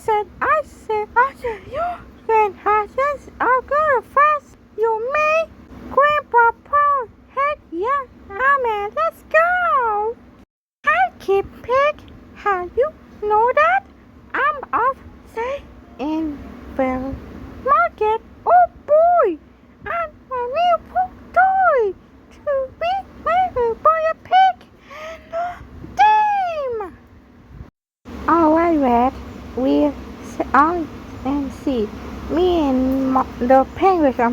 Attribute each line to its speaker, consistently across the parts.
Speaker 1: said, you can just I'll go fast. You may, Grandpa Paul. Heck yeah, Amen. Let's go. Hi, Kid Pig. How you know that? I'm off, say, in the market. Oh boy, I'm a new toy to be made by a pig and a dame. Alright, Red, we'll on and see. Me and the penguins are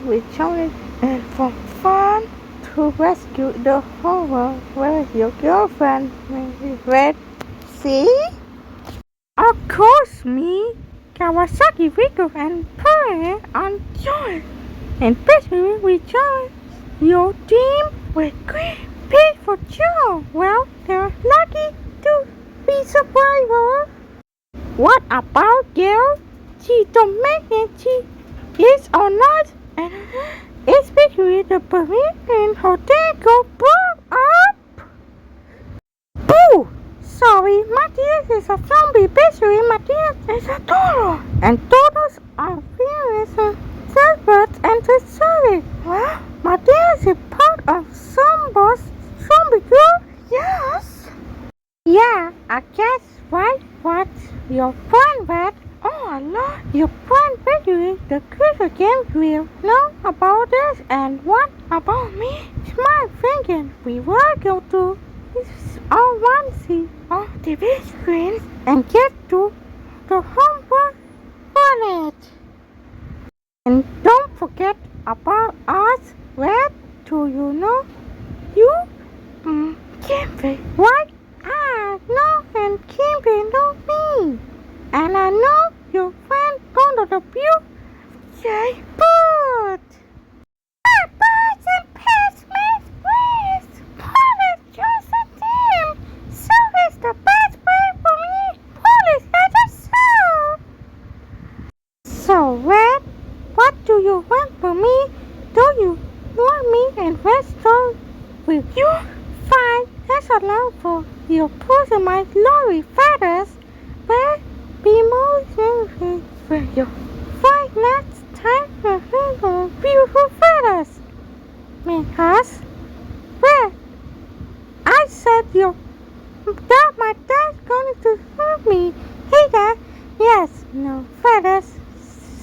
Speaker 1: we're trying for fun to rescue the whole world. Where is your girlfriend, Red? See? Of course, me, Kawasaki, Rico, and Pearl on joy. And Bescue, we join your team with great pig for sure. Well, they're lucky to be survivor. What about girl? She don't make it. She is or not? And it's Bescue the Parisian hotel go blow up. Boo! Sorry, Matthias is a zombie. Bescue, Matthias is a Toro. And Toros are fearless servants and deserted. Well, Matthias is part of some boss zombie girl. Yes. Yeah, I guess right. What's your friend, Red? Oh, I love your friend Bescue. The creature game will know about this. And what about me? Smart thinking. We will go to all one see on TV screens and get to the homework on it. And don't forget about us. Red, do you know? You can't be right. I know and can't be know me. And I know your friend gonna the view. Say, but birds and pets make ways. Police just a team. So is the best way for me. Police at a show. So, Red, what do you want from me? Do you want me and restore with you? Fine, that's allowed for your pussy my glory feathers. But be more for your fight next time for beautiful feathers. Because, well, I said my dad's going to hurt me. Hey Dad, yes, no feathers.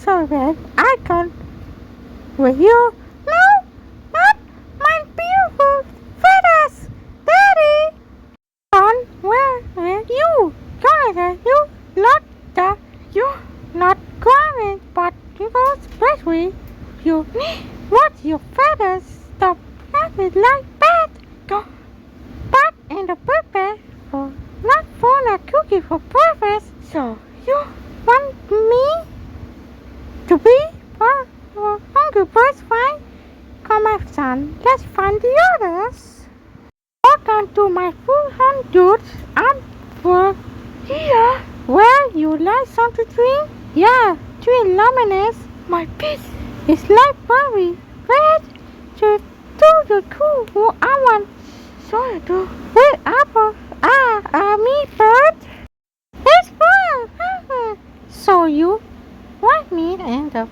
Speaker 1: So that I can't with you. No, not my beautiful feathers, Daddy. On where you gonna you not that you not crying, but you go especially you need what your feathers stop having like that. Go back in the puppet for not for a cookie for breakfast. So you want me to be for hungry birds fine? Come on, son, let's find the others. Welcome to my full hundreds. I'm for here. Where you like something to drink? Yeah, drink lemonade. My piece is like berry. Red to the cool who I want. So to with apple. Me bird. It's fun. So you want me and the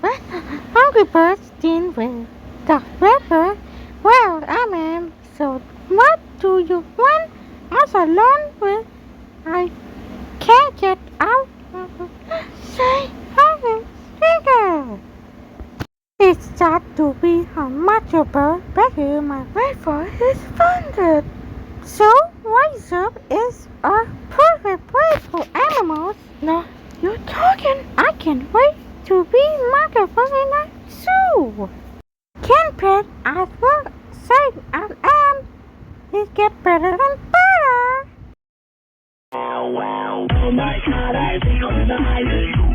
Speaker 1: hungry birds in with the river? Well, I so what do you want? Us alone with I can't get out. Say, figure. It's sad to be a mature bird. Better my rifle is funded. So, rise up is a perfect place for animals. No, you're talking. I can't wait to be microphone in a zoo. Can pet as well safe as I am. It gets better and better.
Speaker 2: Oh my God, I feel nice.